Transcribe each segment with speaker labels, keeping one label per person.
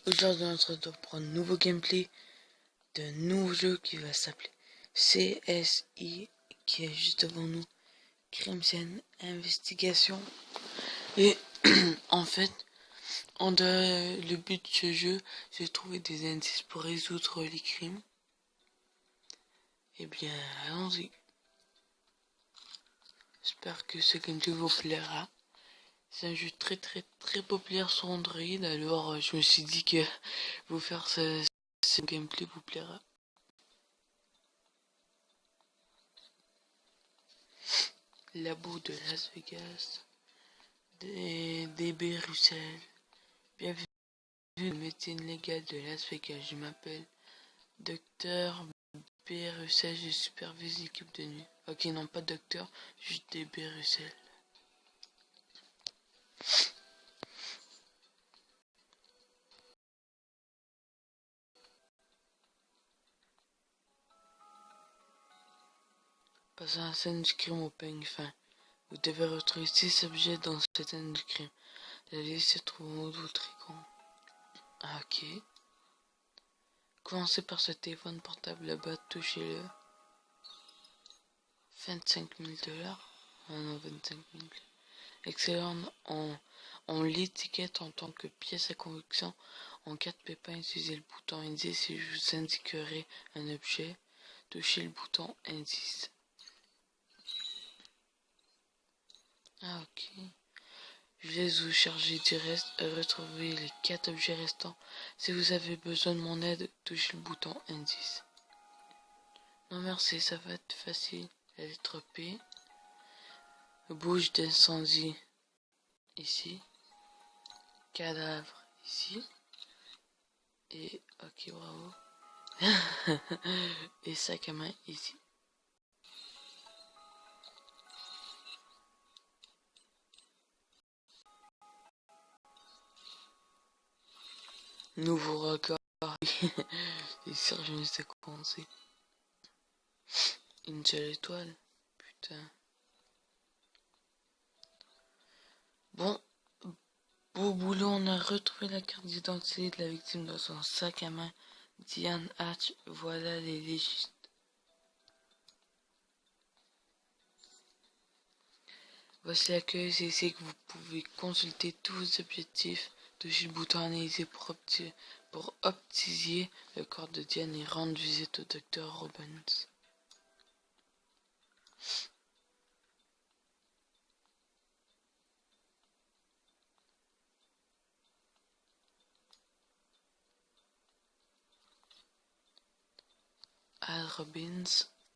Speaker 1: Aujourd'hui, on se retrouve pour un nouveau gameplay d'un nouveau jeu qui va s'appeler CSI, qui est juste devant nous. Crime scène investigation. Et en fait, le but de ce jeu, c'est de trouver des indices pour résoudre les crimes. Eh bien, allons-y. J'espère que ce gameplay vous plaira. C'est un jeu très populaire sur Android, alors je me suis dit que vous faire ce gameplay vous plaira. Labo de Las Vegas, DB Russell. Bienvenue au médecine légale de Las Vegas. Je m'appelle Docteur B. Russell, je supervise l'équipe de nuit. Ok, non, pas docteur, juste DB Russell. Passons à la scène du crime au peigne fin. Vous devez retrouver 6 objets dans cette scène du crime. La liste se trouve au haut de votre écran. Ah, ok. Commencez par ce téléphone portable là-bas, touchez-le. 25 000 $. Ah non, 25 000. Excellent. On l'étiquette en tant que pièce à conviction. En cas de pépin, utilisez le bouton indice et je vous indiquerai un objet. Touchez le bouton indice. Ah, ok. Je laisse vous charger du reste et retrouver les 4 objets restants. Si vous avez besoin de mon aide, touchez le bouton indice. Non merci, ça va être facile. La lettre P. Bouche d'incendie ici. Cadavre ici. Et ok, bravo. Et sac à main ici. Nouveau record. Les surgeons s'est commencé. Une seule étoile. Putain. Bon. Beau boulot, on a retrouvé la carte d'identité de la victime dans son sac à main. Diane Hatch, voilà les légistes. Voici l'accueil, c'est ici que vous pouvez consulter tous vos objectifs. Touchez le bouton analyser pour optimiser le corps de Diane et rendre visite au docteur Robbins. Al Robbins,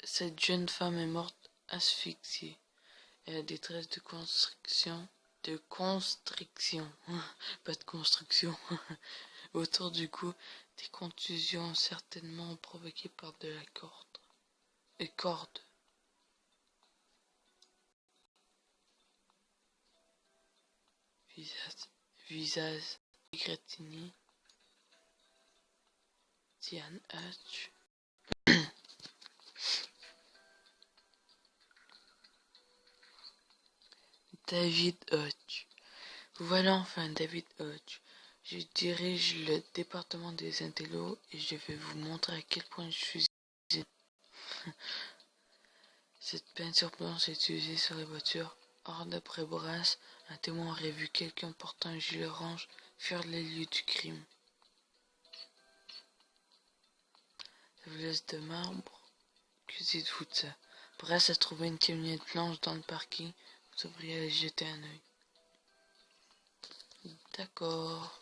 Speaker 1: cette jeune femme est morte asphyxiée. Elle a des traces de constriction, pas de construction, autour du cou, des contusions certainement provoquées par de la corde. Visage égratigné. Diane Hatch. David Hodge. Voilà enfin David Hodge. Je dirige le département des intellos et je vais vous montrer à quel point je suis. Cette peinture blanche est utilisée sur les voitures. Hors d'après Brass, un témoin aurait vu quelqu'un portant un gilet orange fuir les lieux du crime. Ça vous laisse de marbre. Que dites-vous de ça? Brass a trouvé une camionnette blanche dans le parking. Vous devriez aller jeter un œil. D'accord.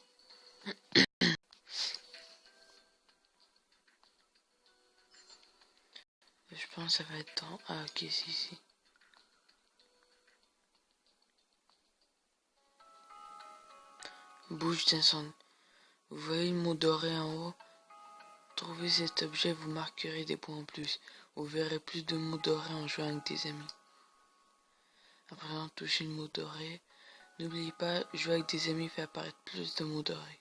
Speaker 1: Je pense que ça va être temps. Ah ok, si. Bouche d'incendie. Vous voyez le mot doré en haut? Trouvez cet objet, vous marquerez des points en plus. Vous verrez plus de mots dorés en jouant avec des amis. Après avoir touché le mot doré, n'oubliez pas, jouer avec des amis fait apparaître plus de mots dorés.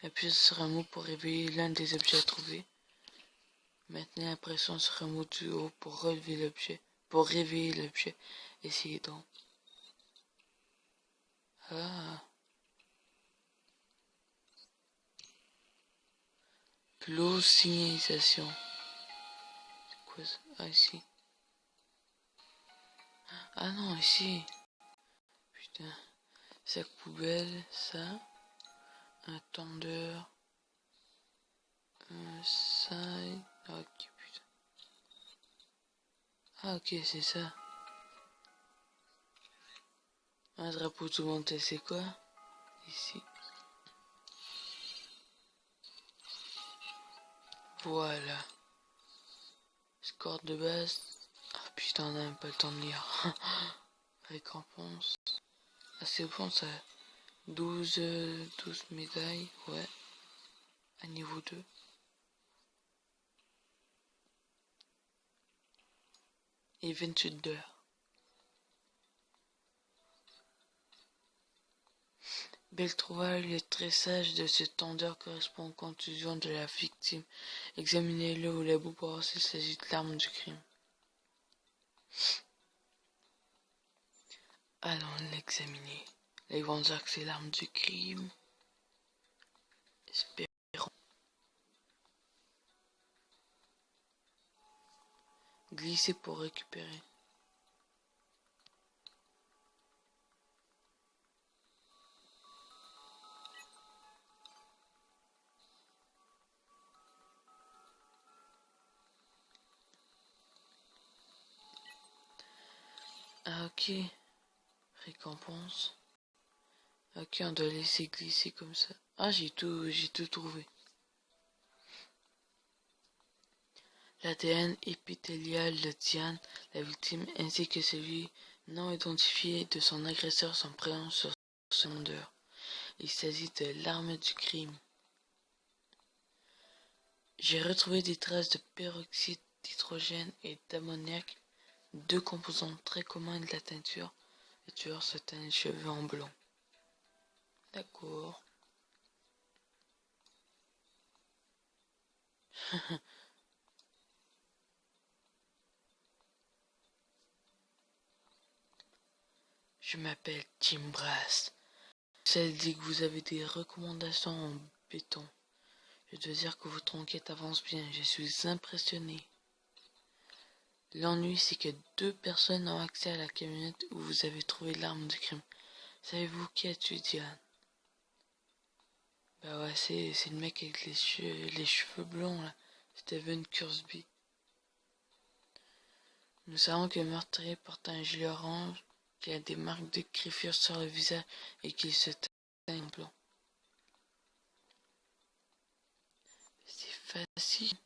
Speaker 1: Appuyez sur un mot pour réveiller l'un des objets à trouver. Maintenez la pression sur un mot du haut pour réveiller l'objet. Essayez donc. Ah. Close signalisation. C'est quoi ça? Ah, ici. Ah non, ici. Putain. Sac poubelle, ça. Un tendeur. Ça. Ah, ok, putain. Ah, ok, c'est ça. Un drapeau tout monté, c'est quoi? Ici. Voilà. Score de base. Ah putain, on n'a même pas le temps de lire. Récompense. Ah, c'est bon ça. 12 médailles, ouais. À niveau 2. Et 28 d'heures. Belle trouvaille, le tressage de ce tendeur correspond aux contusions de la victime. Examinez-le au labo pour voir s'il s'agit de l'arme du crime. Allons l'examiner. Là, ils vont dire que c'est l'arme du crime. Espérons. Glisser pour récupérer. Ah ok. Récompense. Ok, on doit laisser glisser comme ça. Ah, j'ai tout trouvé. L'ADN épithélial de Diane, la victime, ainsi que celui non identifié de son agresseur sont présents sur ce sondeur. Il s'agit de l'arme du crime. J'ai retrouvé des traces de peroxyde d'hydrogène et d'ammoniac, deux composants très communs de la teinture. Le tueur se teint les cheveux en blond. D'accord. Je m'appelle Tim Brass. Celle dit que vous avez des recommandations en béton. Je dois dire que votre enquête avance bien. Je suis impressionné. L'ennui, c'est que deux personnes ont accès à la camionnette où vous avez trouvé l'arme du crime. Savez-vous qui a tué Diane? Bah ouais, c'est le mec avec les cheveux blonds, là. Steven Kursby. Nous savons que le meurtrier porte un gilet orange, qu'il a des marques de griffure sur le visage et qu'il se teint en blanc. C'est facile.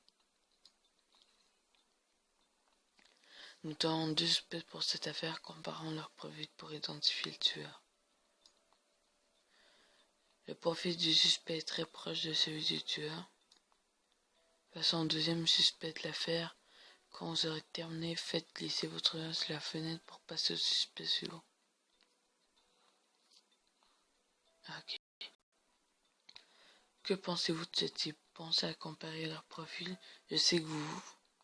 Speaker 1: Nous tenons deux suspects pour cette affaire, comparant leurs preuves pour identifier le tueur. Le profil du suspect est très proche de celui du tueur. Passons au deuxième suspect de l'affaire. Quand vous aurez terminé, faites glisser votre doigt sur la fenêtre pour passer au suspect suivant. Ok. Que pensez-vous de ce type? Pensez à comparer leurs profils. Je sais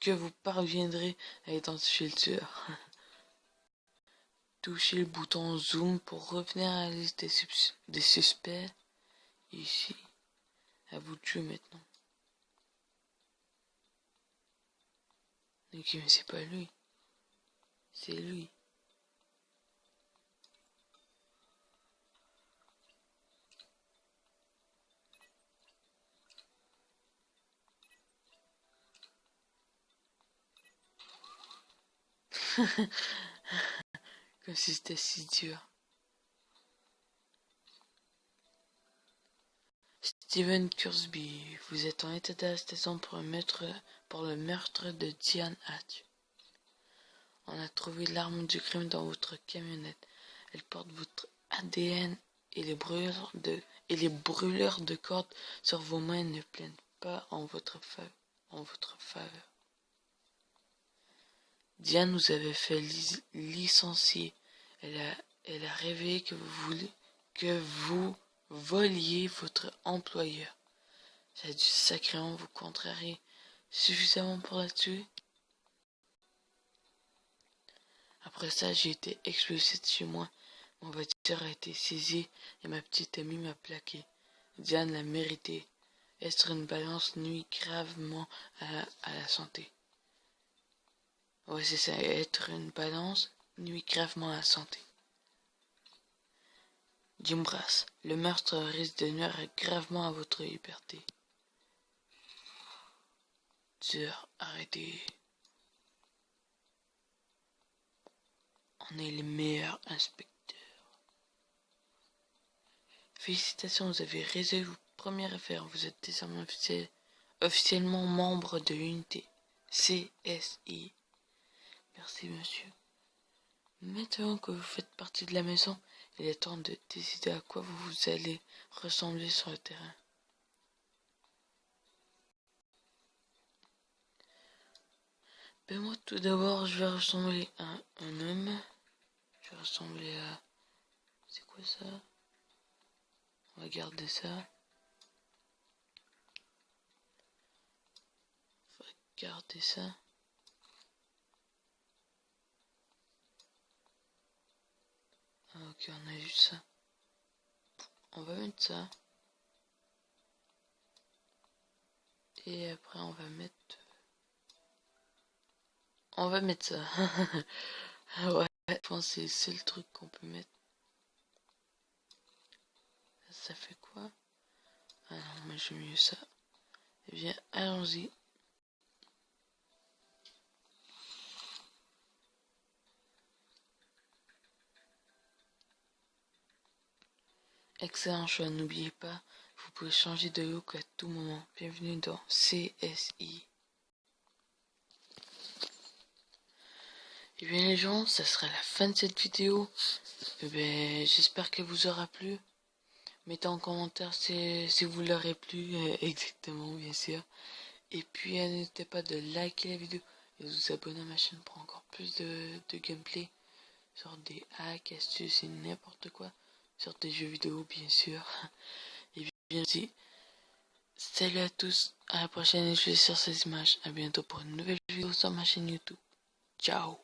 Speaker 1: que vous parviendrez à identifier le tueur. Touchez le bouton zoom pour revenir à la liste des suspects. Ici. À vous de jouer maintenant. Ok, mais c'est pas lui. C'est lui. Comme si c'était si dur. Steven Kursby, vous êtes en état d'arrestation pour le meurtre de Diane Hatch. On a trouvé l'arme du crime dans votre camionnette. Elle porte votre ADN et les brûleurs de cordes sur vos mains ne plaident pas en votre faveur. Diane nous avait fait licencier. Elle a rêvé que vous voliez votre employeur. Ça a dû sacrément vous contrarier suffisamment pour la tuer. Après ça, j'ai été expulsé de chez moi. Mon voiture a été saisie et ma petite amie m'a plaqué. Diane l'a mérité. Être une balance nuit gravement à la santé. Ouais, c'est ça, être une balance nuit gravement à la santé. Jim Brass, le meurtre risque de nuire gravement à votre liberté. Sœur, arrêtez. On est les meilleurs inspecteurs. Félicitations, vous avez résolu votre première affaire. Vous êtes désormais officiellement membre de l'unité CSI. Merci, monsieur. Maintenant que vous faites partie de la maison, il est temps de décider à quoi vous allez ressembler sur le terrain. Ben moi, tout d'abord, je vais ressembler à un homme. Je vais ressembler à... C'est quoi ça? On va garder ça. On va garder ça. Ah, ok, on a juste ça. On va mettre ça. Et après, on va mettre... On va mettre ça. Ouais, je pense que c'est le truc qu'on peut mettre. Ça fait quoi? Ah non, mais j'aime mieux ça. Eh bien, allons-y. Excellent choix, n'oubliez pas, vous pouvez changer de look à tout moment. Bienvenue dans CSI. Et bien les gens, ça sera la fin de cette vidéo. Et bien, j'espère qu'elle vous aura plu. Mettez en commentaire si vous l'aurez plu, exactement, bien sûr. Et puis, n'hésitez pas de liker la vidéo et de vous abonner à ma chaîne pour encore plus de gameplay. Sur des hacks, astuces et n'importe quoi. Sur des jeux vidéo, bien sûr. Et bien aussi, salut à tous, à la prochaine et je suis sur ces images. À bientôt pour une nouvelle vidéo sur ma chaîne YouTube. Ciao.